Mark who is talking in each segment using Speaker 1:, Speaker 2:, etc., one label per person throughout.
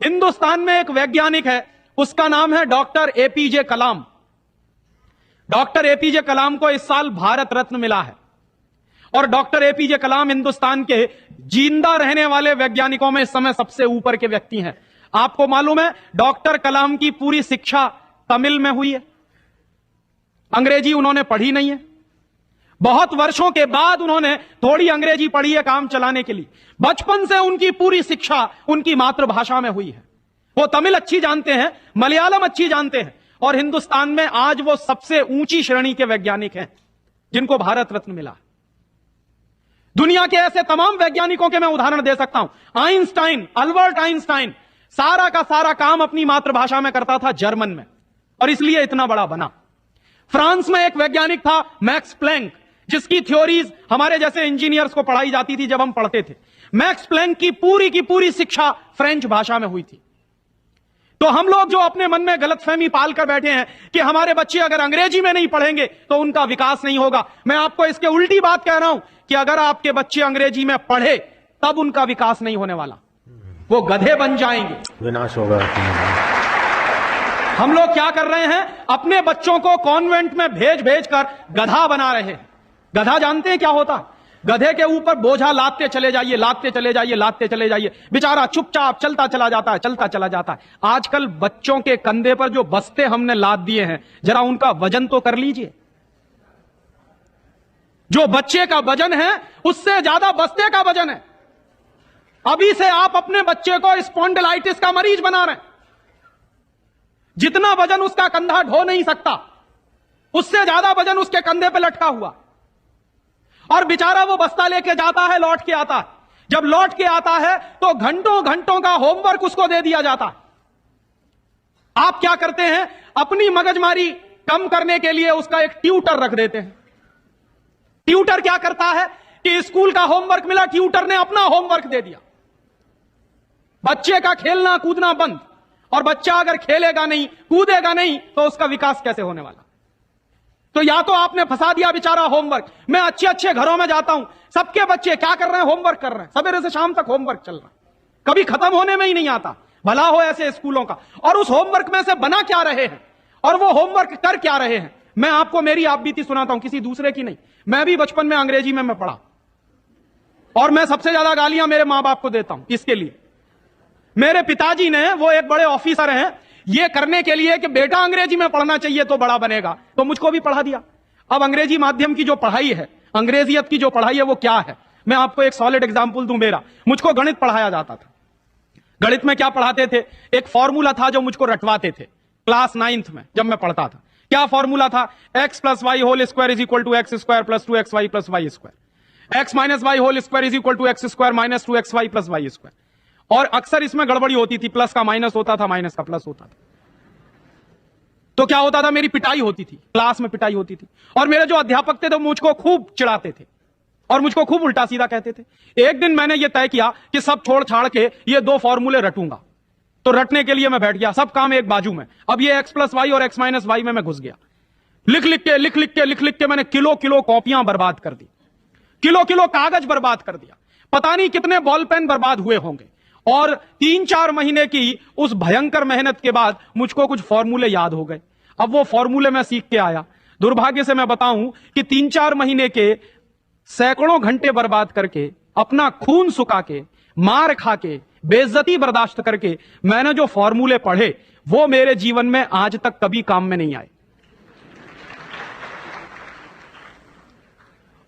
Speaker 1: हिंदुस्तान में एक वैज्ञानिक है, उसका नाम है डॉक्टर एपीजे कलाम। डॉक्टर एपीजे कलाम को इस साल भारत रत्न मिला है और डॉक्टर एपीजे कलाम हिंदुस्तान के जिंदा रहने वाले वैज्ञानिकों में इस समय सबसे ऊपर के व्यक्ति हैं। आपको मालूम है डॉक्टर कलाम की पूरी शिक्षा तमिल में हुई है, अंग्रेजी उन्होंने पढ़ी नहीं है। बहुत वर्षों के बाद उन्होंने थोड़ी अंग्रेजी पढ़ी है काम चलाने के लिए। बचपन से उनकी पूरी शिक्षा उनकी मातृभाषा में हुई है। वो तमिल अच्छी जानते हैं, मलयालम अच्छी जानते हैं और हिंदुस्तान में आज वो सबसे ऊंची श्रेणी के वैज्ञानिक हैं जिनको भारत रत्न मिला। दुनिया के ऐसे तमाम वैज्ञानिकों के मैं उदाहरण दे सकता हूं। आइंस्टाइन, अल्बर्ट आइंस्टाइन सारा का सारा काम अपनी मातृभाषा में करता था, जर्मन में, और इसलिए इतना बड़ा बना। फ्रांस में एक वैज्ञानिक था मैक्स प्लैंक, जिसकी थ्योरीज हमारे जैसे इंजीनियर्स को पढ़ाई जाती थी जब हम पढ़ते थे। मैक्स प्लैंक की पूरी शिक्षा फ्रेंच भाषा में हुई थी। तो हम लोग जो अपने मन में गलतफहमी पाल कर बैठे हैं कि हमारे बच्चे अगर अंग्रेजी में नहीं पढ़ेंगे तो उनका विकास नहीं होगा, मैं आपको इसके उल्टी बात कह रहा हूं कि अगर आपके बच्चे अंग्रेजी में पढ़े तब उनका विकास नहीं होने वाला, वो गधे बन जाएंगे,
Speaker 2: विनाश होगा।
Speaker 1: हम लोग क्या कर रहे हैं, अपने बच्चों को कॉन्वेंट में भेज भेज कर गधा बना रहे हैं। गधा जानते हैं क्या होता है? गधे के ऊपर बोझा लादते चले जाइए, लादते चले जाइए, लादते चले जाइए, बेचारा चुपचाप चलता चला जाता है, चलता चला जाता है। आजकल बच्चों के कंधे पर जो बस्ते हमने लाद दिए हैं, जरा उनका वजन तो कर लीजिए। जो बच्चे का वजन है उससे ज्यादा बस्ते का वजन है। अभी से आप अपने बच्चे को स्पॉन्डिलाइटिस का मरीज बना रहे हैं। जितना वजन उसका कंधा ढो नहीं सकता, उससे ज्यादा वजन उसके कंधे पे लटका हुआ, और बेचारा वो बस्ता लेके जाता है, लौट के आता है। जब लौट के आता है तो घंटों घंटों का होमवर्क उसको दे दिया जाता है। आप क्या करते हैं, अपनी मगजमारी कम करने के लिए उसका एक ट्यूटर रख देते हैं। ट्यूटर क्या करता है कि स्कूल का होमवर्क मिला, ट्यूटर ने अपना होमवर्क दे दिया। बच्चे का खेलना कूदना बंद, और बच्चा अगर खेलेगा नहीं, कूदेगा नहीं तो उसका विकास कैसे होने वाला? तो या तो आपने फंसा दिया बेचारा होमवर्क। मैं अच्छे अच्छे घरों में जाता हूं, सबके बच्चे क्या कर रहे हैं, होमवर्क कर रहे हैं, सवेरे से शाम तक होमवर्क चल रहा है, कभी खत्म होने में ही नहीं आता। भला हो ऐसे स्कूलों का। और उस होमवर्क में से बना क्या रहे हैं और वो होमवर्क कर क्या रहे हैं? मैं आपको मेरी आप बीती सुनाता हूं, किसी दूसरे की नहीं। मैं भी बचपन में अंग्रेजी में मैं पढ़ा और मैं सबसे ज्यादा गालियां मेरे मां बाप को देता हूं। इसके लिए मेरे पिताजी ने, वो एक बड़े ऑफिसर हैं, ये करने के लिए कि बेटा अंग्रेजी में पढ़ना चाहिए तो बड़ा बनेगा, तो मुझको भी पढ़ा दिया। अब अंग्रेजी माध्यम की जो पढ़ाई है, अंग्रेजियत की जो पढ़ाई है, वो क्या है? मैं आपको एक सॉलिड एग्जांपल दूं मेरा। मुझको गणित पढ़ाया जाता था। गणित में क्या पढ़ाते थे? एक फॉर्मूला था जो मुझको रटवाते थे क्लास 9th में जब मैं पढ़ता था। क्या फॉर्मूला था? x + y whole square is equal to x square plus 2xy plus y square, x minus y whole square is equal to x square minus 2xy plus y square. और अक्सर इसमें गड़बड़ी होती थी, प्लस का minus होता था, minus का प्लस होता था। तो क्या होता था, मेरी पिटाई होती थी, क्लास में पिटाई होती थी। और मेरे जो अध्यापक थे तो मुझको खूब चिढ़ाते थे और मुझको खूब उल्टा सीधा कहते थे। एक दिन मैंने ये तय किया कि सब छोड़ छाड़ के ये 2 फॉर्मूले रटूंगा। तो रटने के लिए मैं बैठ गया, सब काम एक बाजू में। अब ये x + y और x - y में मैं घुस गया। लिख लिख के मैंने किलो कॉपियां बर्बाद कर दी, किलो कागज बर्बाद कर दिया, पता नहीं कितने बॉल पेन बर्बाद हुए होंगे। और 3-4 महीने की उस भयंकर मेहनत के बाद मुझको कुछ फॉर्मूले याद हो गए। अब वो फॉर्मूले मैं सीख के आया। दुर्भाग्य से मैं बताऊं कि 3-4 महीने के सैकड़ों घंटे बर्बाद करके, अपना खून सुखा के, मार खा के, बेइज्जती बर्दाश्त करके मैंने जो फॉर्मूले पढ़े वो मेरे जीवन में आज तक कभी काम में नहीं आए।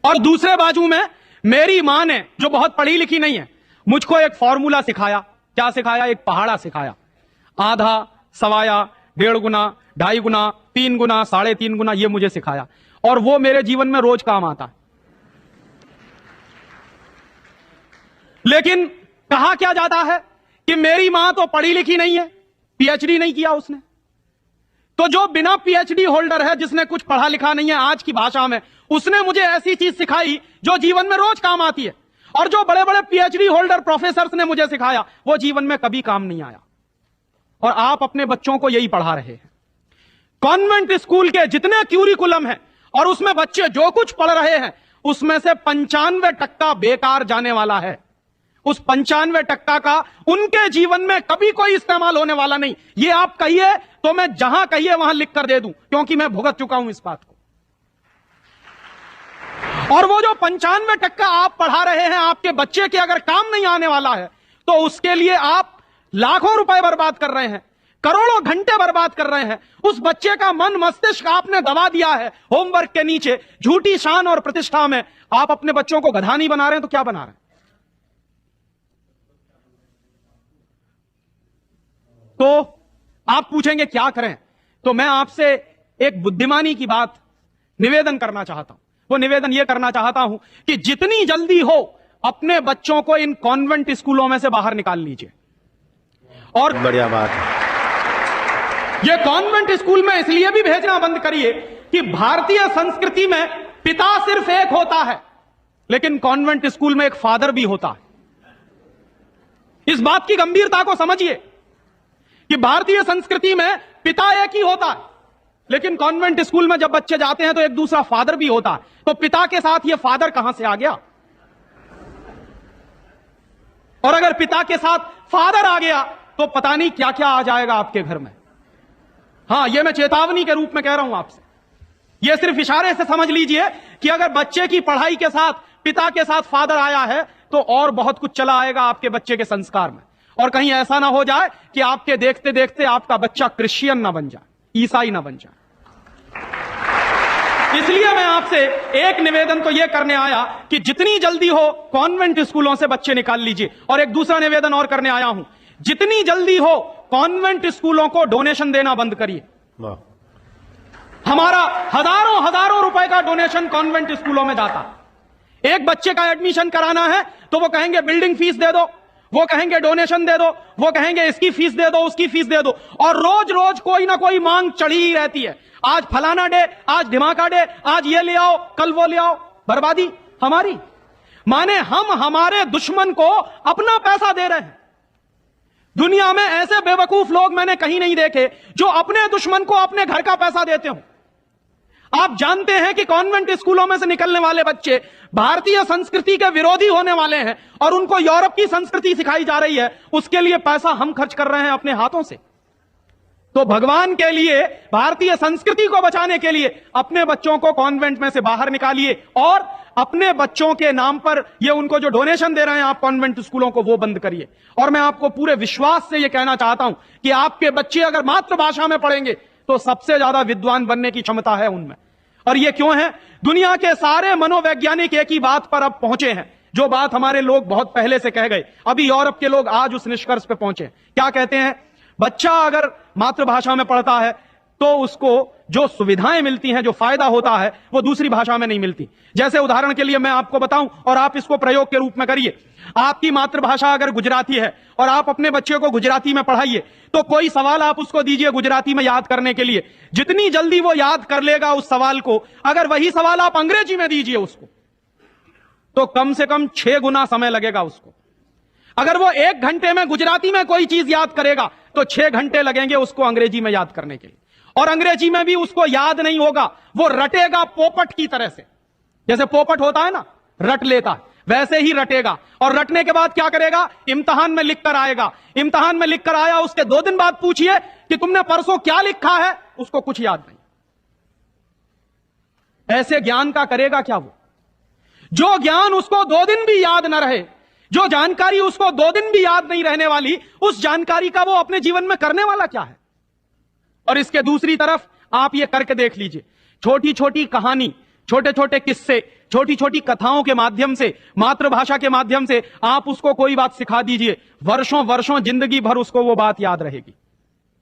Speaker 1: और दूसरे बाजू में मेरी मां ने, जो बहुत पढ़ी लिखी नहीं है, मुझको एक फॉर्मूला सिखाया। क्या सिखाया? एक पहाड़ा सिखाया। आधा, सवाया, 1.5 गुना, 2.5 गुना, 3 गुना, 3.5 गुना, ये मुझे सिखाया और वो मेरे जीवन में रोज काम आता है। लेकिन कहा क्या जाता है कि मेरी मां तो पढ़ी लिखी नहीं है, पीएचडी नहीं किया उसने। तो जो बिना पीएचडी होल्डर है, जिसने कुछ पढ़ा लिखा नहीं है, आज की भाषा में, उसने मुझे ऐसी चीज सिखाई जो जीवन में रोज काम आती है। और जो बड़े बड़े पीएचडी होल्डर प्रोफेसर्स ने मुझे सिखाया वो जीवन में कभी काम नहीं आया। और आप अपने बच्चों को यही पढ़ा रहे हैं। कॉन्वेंट स्कूल के जितने क्यूरिकुलम है और उसमें बच्चे जो कुछ पढ़ रहे हैं उसमें से 95% बेकार जाने वाला है। उस 95% का उनके जीवन में कभी कोई इस्तेमाल होने वाला नहीं। ये आप कहिए तो मैं जहां कहिए वहां लिख कर दे दूं, क्योंकि मैं भुगत चुका हूं इस बात को। और वो जो 95% आप पढ़ा रहे हैं, आपके बच्चे के अगर काम नहीं आने वाला है, तो उसके लिए आप लाखों रुपए बर्बाद कर रहे हैं, करोड़ों घंटे बर्बाद कर रहे हैं। उस बच्चे का मन मस्तिष्क आपने दबा दिया है होमवर्क के नीचे। झूठी शान और प्रतिष्ठा में आप अपने बच्चों को गधा नहीं बना रहे हैं तो क्या बना रहे हैं? तो आप पूछेंगे क्या करें, तो मैं आपसे एक बुद्धिमानी की बात निवेदन करना चाहता हूं। वो निवेदन यह करना चाहता हूं कि जितनी जल्दी हो अपने बच्चों को इन कॉन्वेंट स्कूलों में से बाहर निकाल लीजिए। और
Speaker 2: बढ़िया बात है।
Speaker 1: ये कॉन्वेंट स्कूल में इसलिए भी भेजना बंद करिए कि भारतीय संस्कृति में पिता सिर्फ एक होता है, लेकिन कॉन्वेंट स्कूल में एक फादर भी होता है। इस बात की गंभीरता को समझिए कि भारतीय संस्कृति में पिता एक ही होता है, लेकिन कॉन्वेंट स्कूल में जब बच्चे जाते हैं तो एक दूसरा फादर भी होता है। तो पिता के साथ ये फादर कहां से आ गया? और अगर पिता के साथ फादर आ गया तो पता नहीं क्या क्या आ जाएगा आपके घर में। हां, यह मैं चेतावनी के रूप में कह रहा हूं आपसे। यह सिर्फ इशारे से समझ लीजिए कि अगर बच्चे की पढ़ाई के साथ पिता के साथ फादर आया है तो और बहुत कुछ चला आएगा आपके बच्चे के संस्कार में। और कहीं ऐसा ना हो जाए कि आपके देखते देखते आपका बच्चा क्रिश्चियन ना बन जाए, ईसाई ना बन जाए। इसलिए मैं आपसे एक निवेदन तो यह करने आया कि जितनी जल्दी हो कॉन्वेंट स्कूलों से बच्चे निकाल लीजिए। और एक दूसरा निवेदन और करने आया हूं, जितनी जल्दी हो कॉन्वेंट स्कूलों को डोनेशन देना बंद करिए। हमारा हजारों हजारों रुपए का डोनेशन कॉन्वेंट स्कूलों में जाता। एक बच्चे का एडमिशन कराना है तो वो कहेंगे बिल्डिंग फीस दे दो, वो कहेंगे डोनेशन दे दो, वो कहेंगे इसकी फीस दे दो, उसकी फीस दे दो। और रोज रोज कोई ना कोई मांग चढ़ी ही रहती है। आज फलाना डे, आज धमाका डे, आज ये ले आओ, कल वो ले आओ। बर्बादी हमारी, माने हम हमारे दुश्मन को अपना पैसा दे रहे हैं। दुनिया में ऐसे बेवकूफ लोग मैंने कहीं नहीं देखे जो अपने दुश्मन को अपने घर का पैसा देते हो। आप जानते हैं कि कॉन्वेंट स्कूलों में से निकलने वाले बच्चे भारतीय संस्कृति के विरोधी होने वाले हैं और उनको यूरोप की संस्कृति सिखाई जा रही है। उसके लिए पैसा हम खर्च कर रहे हैं अपने हाथों से। तो भगवान के लिए, भारतीय संस्कृति को बचाने के लिए अपने बच्चों को कॉन्वेंट में से बाहर निकालिए और अपने बच्चों के नाम पर ये उनको जो डोनेशन दे रहे हैं आप कॉन्वेंट स्कूलों को, वो बंद करिए। और मैं आपको पूरे विश्वास से ये कहना चाहता हूं कि आपके बच्चे अगर मातृभाषा में पढ़ेंगे तो सबसे ज्यादा विद्वान बनने की क्षमता है उनमें। और ये क्यों है? दुनिया के सारे मनोवैज्ञानिक एक ही बात पर अब पहुंचे हैं, जो बात हमारे लोग बहुत पहले से कह गए। अभी यूरोप के लोग आज उस निष्कर्ष पे पहुंचे। क्या कहते हैं? बच्चा अगर मातृभाषा में पढ़ता है तो उसको जो सुविधाएं मिलती हैं, जो फायदा होता है, वो दूसरी भाषा में नहीं मिलती। जैसे उदाहरण के लिए मैं आपको बताऊं और आप इसको प्रयोग के रूप में करिए। आपकी मातृभाषा अगर गुजराती है और आप अपने बच्चे को गुजराती में पढ़ाइए तो कोई सवाल आप उसको दीजिए गुजराती में याद करने के लिए, जितनी जल्दी वो याद कर लेगा उस सवाल को, अगर वही सवाल आप अंग्रेजी में दीजिए उसको तो कम से कम 6 गुना समय लगेगा उसको। अगर वो 1 घंटे में गुजराती में कोई चीज याद करेगा तो 6 घंटे लगेंगे उसको अंग्रेजी में याद करने के लिए। और अंग्रेजी में भी उसको याद नहीं होगा, वो रटेगा पोपट की तरह से। जैसे पोपट होता है ना, रट लेता है, वैसे ही रटेगा। और रटने के बाद क्या करेगा? इम्तिहान में लिख कर आएगा। इम्तिहान में लिख कर आया, उसके 2 दिन बाद पूछिए कि तुमने परसों क्या लिखा है, उसको कुछ याद नहीं। ऐसे ज्ञान का करेगा क्या वो? जो ज्ञान उसको 2 दिन भी याद न रहे, जो जानकारी उसको 2 दिन भी याद नहीं रहने वाली, उस जानकारी का वो अपने जीवन में करने वाला क्या है? और इसके दूसरी तरफ आप ये करके देख लीजिए, छोटी छोटी कहानी, छोटे छोटे किस्से, छोटी छोटी कथाओं के माध्यम से, मातृभाषा के माध्यम से आप उसको कोई बात सिखा दीजिए, वर्षों वर्षों जिंदगी भर उसको वो बात याद रहेगी।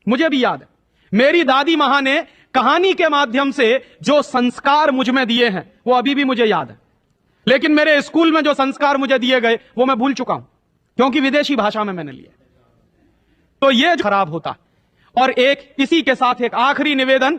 Speaker 1: मुझे भी याद है, मेरी दादी मां ने कहानी के माध्यम से जो संस्कार मुझ में दिए हैं वो अभी भी मुझे याद है। लेकिन मेरे स्कूल में जो संस्कार मुझे दिए गए वो मैं भूल चुका हूं, क्योंकि विदेशी भाषा में मैंने लिए। तो ये खराब होता। और एक इसी के साथ एक आखिरी निवेदन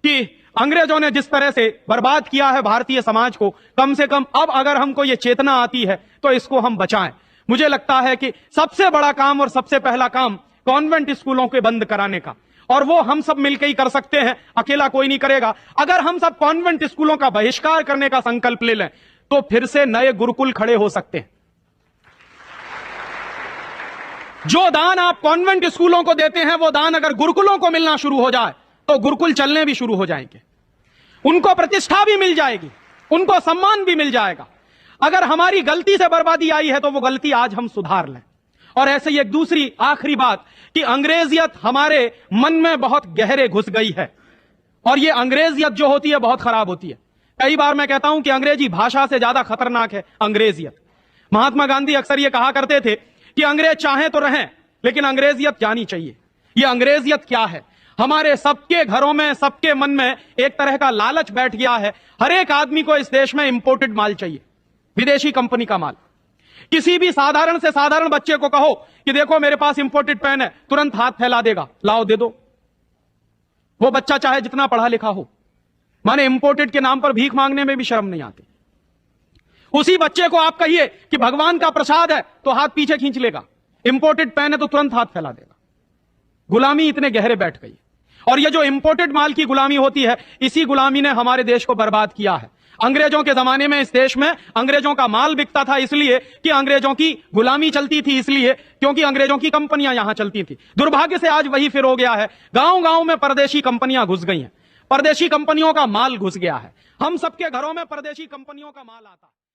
Speaker 1: कि अंग्रेजों ने जिस तरह से बर्बाद किया है भारतीय समाज को, कम से कम अब अगर हमको ये चेतना आती है तो इसको हम बचाएं। मुझे लगता है कि सबसे बड़ा काम और सबसे पहला काम कॉन्वेंट स्कूलों के बंद कराने का, और वो हम सब मिलकर ही कर सकते हैं, अकेला कोई नहीं करेगा। अगर हम सब कॉन्वेंट स्कूलों का बहिष्कार करने का संकल्प ले लें तो फिर से नए गुरुकुल खड़े हो सकते हैं। जो दान आप कॉन्वेंट स्कूलों को देते हैं, वो दान अगर गुरुकुलों को मिलना शुरू हो जाए तो गुरुकुल चलने भी शुरू हो जाएंगे, उनको प्रतिष्ठा भी मिल जाएगी, उनको सम्मान भी मिल जाएगा। अगर हमारी गलती से बर्बादी आई है तो वो गलती आज हम सुधार लें। और ऐसे ही एक दूसरी आखिरी बात कि अंग्रेजियत हमारे मन में बहुत गहरे घुस गई है, और ये अंग्रेजियत जो होती है बहुत खराब होती है। कई बार मैं कहता हूं कि अंग्रेजी भाषा से ज्यादा खतरनाक है अंग्रेजियत। महात्मा गांधी अक्सर ये कहा करते थे कि अंग्रेज चाहें तो रहें, लेकिन अंग्रेजियत जानी चाहिए। ये अंग्रेजियत क्या है? हमारे सबके घरों में, सबके मन में एक तरह का लालच बैठ गया है। हर एक आदमी को इस देश में इंपोर्टेड माल चाहिए, विदेशी कंपनी का माल। किसी भी साधारण से साधारण बच्चे को कहो कि देखो मेरे पास इंपोर्टेड पेन है, तुरंत हाथ फैला देगा, लाओ दे दो। वो बच्चा चाहे जितना पढ़ा लिखा हो, माने इंपोर्टेड के नाम पर भीख मांगने में भी शर्म नहीं आती। उसी बच्चे को आप कहिए कि भगवान का प्रसाद है तो हाथ पीछे खींच लेगा, इंपोर्टेड पेन है तो तुरंत हाथ फैला देगा। गुलामी इतने गहरे बैठ गई, और ये जो इंपोर्टेड माल की गुलामी होती है, इसी गुलामी ने हमारे देश को बर्बाद किया है। अंग्रेजों के जमाने में इस देश में अंग्रेजों का माल बिकता था इसलिए कि अंग्रेजों की गुलामी चलती थी, इसलिए क्योंकि अंग्रेजों की कंपनियां यहां चलती थी। दुर्भाग्य से आज वही फिर हो गया है, गांव गांव में परदेशी कंपनियां घुस गई हैं, परदेशी कंपनियों का माल घुस गया है। हम सबके घरों में परदेशी कंपनियों का माल आता है।